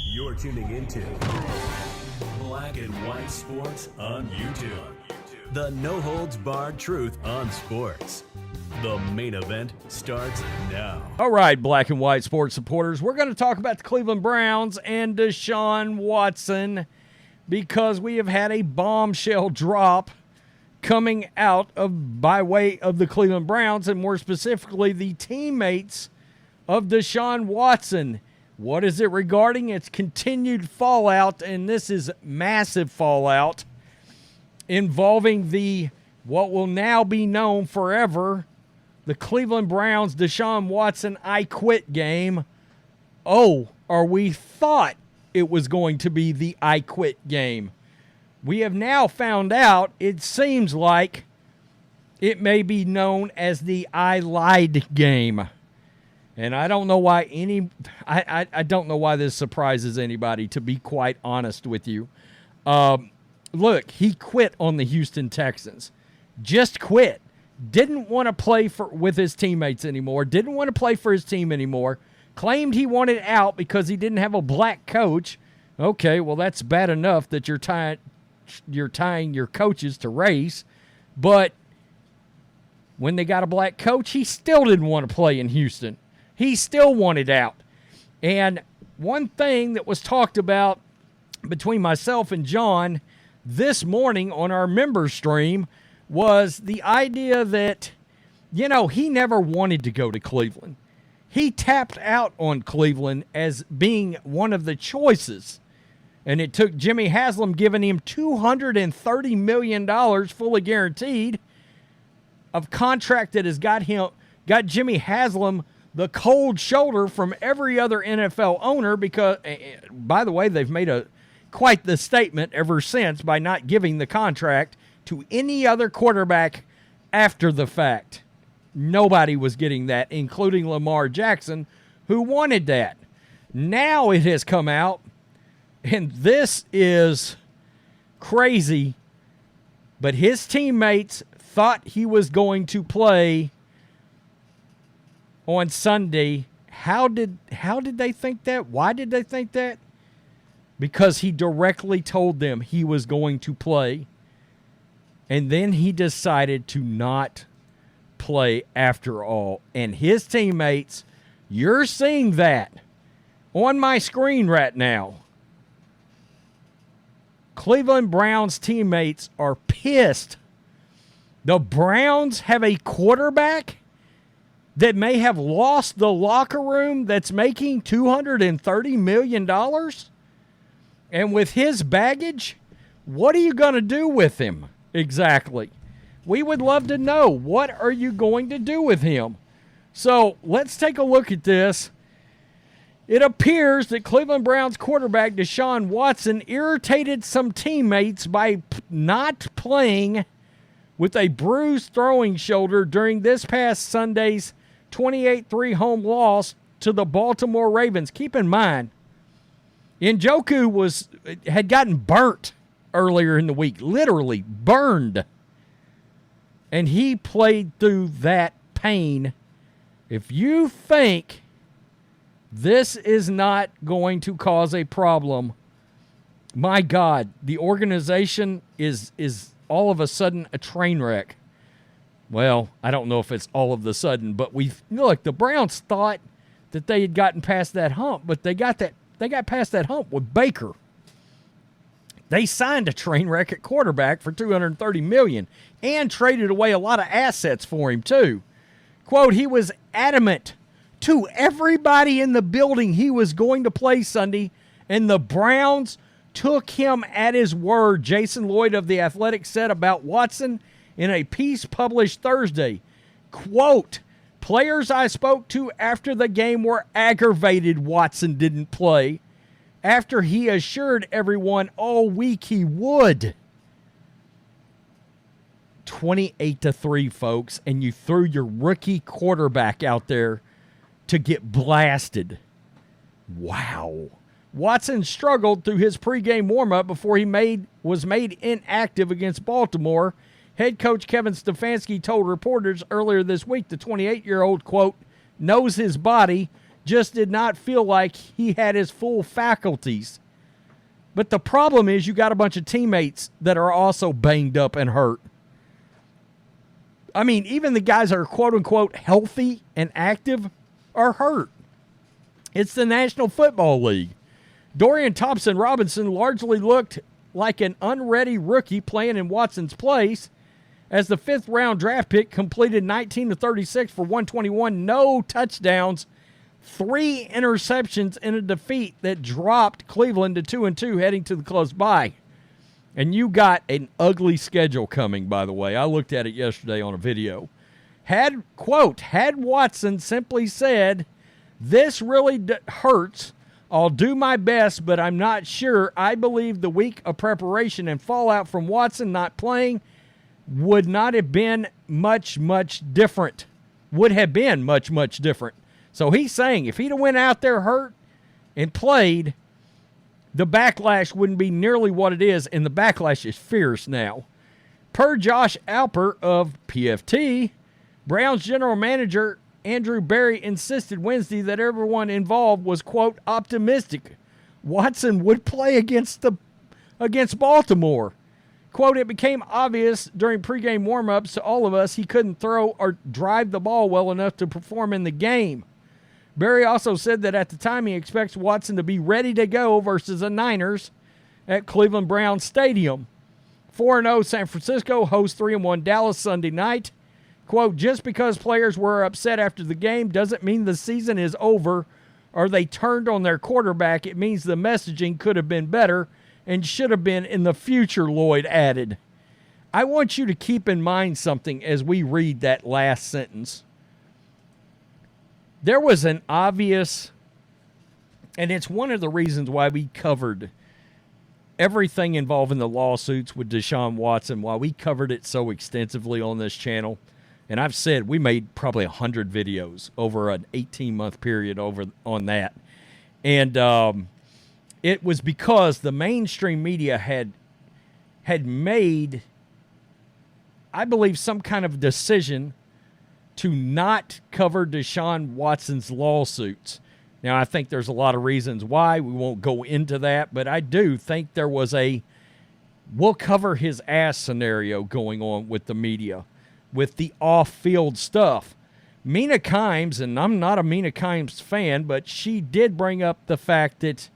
You're tuning into Black and White Sports on YouTube. The no-holds-barred truth on sports. The main event starts now. All right, Black and White Sports supporters, we're going to talk about the Cleveland Browns and Deshaun Watson because we have had a bombshell drop coming out of by way of the Cleveland Browns and more specifically the teammates of Deshaun Watson. What is it regarding? It's continued fallout, and this is massive fallout involving the what will now be known forever, the Cleveland Browns Deshaun Watson I Quit game. Or we thought it was going to be the I Quit game. We have now found out it seems like it may be known as the I Lied game. And I don't know why I don't know why this surprises anybody, to be quite honest with you. Look, he quit on the Houston Texans. Just quit. Didn't want to play with his teammates anymore. Didn't want to play for his team anymore. Claimed he wanted out because he didn't have a black coach. Okay, well, that's bad enough that you're tying your coaches to race. But when they got a black coach, he still didn't want to play in Houston. He still wanted out. And one thing that was talked about between myself and John this morning on our member stream was the idea that, he never wanted to go to Cleveland. He tapped out on Cleveland as being one of the choices. And it took Jimmy Haslam giving him $230 million fully guaranteed of contract that has got Jimmy Haslam the cold shoulder from every other NFL owner because, by the way, they've made quite the statement ever since by not giving the contract to any other quarterback after the fact. Nobody was getting that, including Lamar Jackson, who wanted that. Now it has come out, and this is crazy, but his teammates thought he was going to play on Sunday. How did they think that? Why did they think that? Because he directly told them he was going to play, and then he decided to not play after all. And his teammates, you're seeing that on my screen right now. Cleveland Browns teammates are pissed. The Browns have a quarterback that may have lost the locker room that's making $230 million? And with his baggage, what are you going to do with him exactly? We would love to know. What are you going to do with him? So let's take a look at this. It appears that Cleveland Browns quarterback Deshaun Watson irritated some teammates by not playing with a bruised throwing shoulder during this past Sunday's 28-3 home loss to the Baltimore Ravens. Keep in mind, Njoku had gotten burnt earlier in the week, literally burned. And he played through that pain. If you think this is not going to cause a problem, my God, the organization is all of a sudden a train wreck. Well, I don't know if it's all of the sudden, but the Browns thought that they had gotten past that hump, but they got past that hump with Baker. They signed a train wreck at quarterback for $230 million and traded away a lot of assets for him too. Quote, he was adamant to everybody in the building he was going to play Sunday, and the Browns took him at his word, Jason Lloyd of The Athletic said about Watson in a piece published Thursday. Quote, players I spoke to after the game were aggravated Watson didn't play after he assured everyone all week he would. 28-3, folks, and you threw your rookie quarterback out there to get blasted. Wow. Watson struggled through his pregame warm-up before he was made inactive against Baltimore. Head coach Kevin Stefanski told reporters earlier this week the 28-year-old, quote, knows his body, just did not feel like he had his full faculties. But the problem is you got a bunch of teammates that are also banged up and hurt. I mean, even the guys that are quote-unquote healthy and active are hurt. It's the National Football League. Dorian Thompson-Robinson largely looked like an unready rookie playing in Watson's place as the fifth-round draft pick completed 19 of 36 for 121, no touchdowns, 3 interceptions in a defeat that dropped Cleveland to 2-2 heading to the close bye. And you got an ugly schedule coming, by the way. I looked at it yesterday on a video. Had Watson simply said, "This really hurts. I'll do my best, but I'm not sure. I believe the week of preparation and fallout from Watson not playing would not have been much different. Would have been much different." So he's saying if he'd have went out there hurt and played, the backlash wouldn't be nearly what it is, and the backlash is fierce now. Per Josh Alper of PFT, Browns general manager Andrew Berry insisted Wednesday that everyone involved was, quote, optimistic Watson would play against Baltimore. Quote, it became obvious during pregame warm-ups to all of us he couldn't throw or drive the ball well enough to perform in the game. Berry also said that at the time he expects Watson to be ready to go versus the Niners at Cleveland Browns Stadium. 4-0 San Francisco hosts 3-1 Dallas Sunday night. Quote, just because players were upset after the game doesn't mean the season is over or they turned on their quarterback. It means the messaging could have been better and should have been in the future, Lloyd added. I want you to keep in mind something as we read that last sentence. There was an obvious, and it's one of the reasons why we covered everything involving the lawsuits with Deshaun Watson, why we covered it so extensively on this channel. And I've said we made probably 100 videos over an 18-month period on that. And it was because the mainstream media had made, I believe, some kind of decision to not cover Deshaun Watson's lawsuits. Now, I think there's a lot of reasons why. We won't go into that, but I do think there was we'll cover his ass scenario going on with the media, with the off-field stuff. Mina Kimes, and I'm not a Mina Kimes fan, but she did bring up the fact that,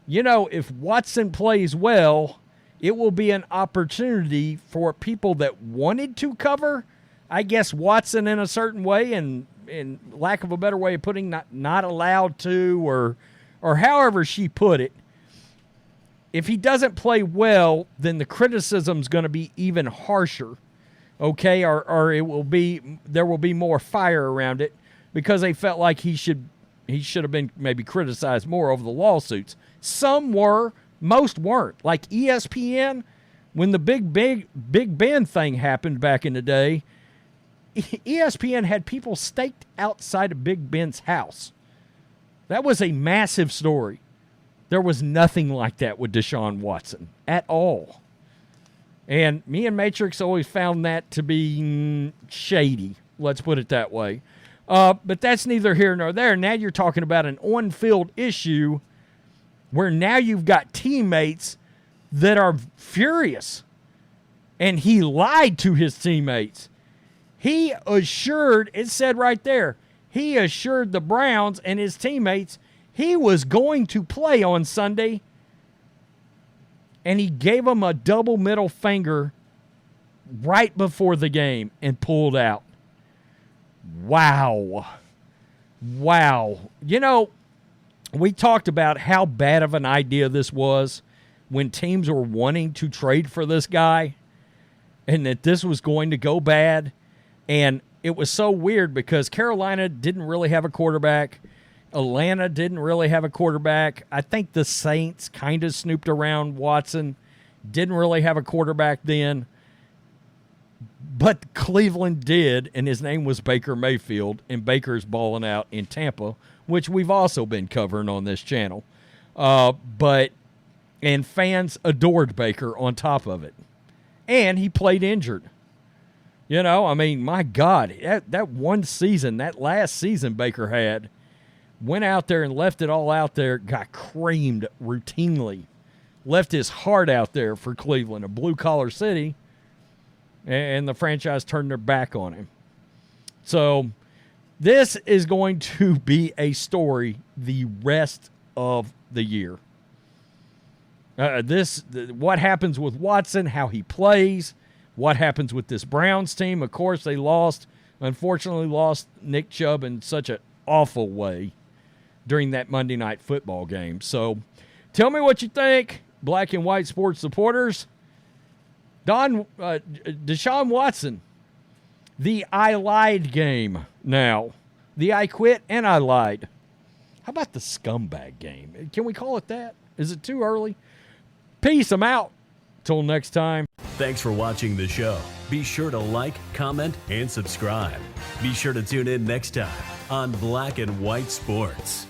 if Watson plays well, it will be an opportunity for people that wanted to cover, I guess, Watson in a certain way, and in lack of a better way of putting, not allowed to, or however she put it. If he doesn't play well, then the criticism's going to be even harsher, okay? Or there will be more fire around it because they felt like he should have been maybe criticized more over the lawsuits. Some were, most weren't. Like ESPN, when the Big Ben thing happened back in the day, ESPN had people staked outside of Big Ben's house. That was a massive story. There was nothing like that with Deshaun Watson at all. And me and Matrix always found that to be shady. Let's put it that way. But that's neither here nor there. Now you're talking about an on-field issue where now you've got teammates that are furious. And he lied to his teammates. He assured, it said right there, he assured the Browns and his teammates he was going to play on Sunday, and he gave them a double middle finger right before the game and pulled out. Wow. We talked about how bad of an idea this was when teams were wanting to trade for this guy and that this was going to go bad. And it was so weird because Carolina didn't really have a quarterback. Atlanta didn't really have a quarterback. I think the Saints kind of snooped around Watson. Didn't really have a quarterback then. But Cleveland did, and his name was Baker Mayfield, and Baker's balling out in Tampa, which we've also been covering on this channel. And fans adored Baker on top of it. And he played injured. My God, that one season, that last season Baker had went out there and left it all out there, got creamed routinely, left his heart out there for Cleveland, a blue-collar city, and the franchise turned their back on him. So this is going to be a story the rest of the year. What happens with Watson, how he plays, what happens with this Browns team. Of course, they unfortunately lost Nick Chubb in such an awful way during that Monday Night Football game. So tell me what you think, black and white sports supporters. Deshaun Watson, the I lied game now. The I quit and I lied. How about the scumbag game? Can we call it that? Is it too early? Peace, I'm out. Till next time. Thanks for watching the show. Be sure to like, comment, and subscribe. Be sure to tune in next time on Black and White Sports.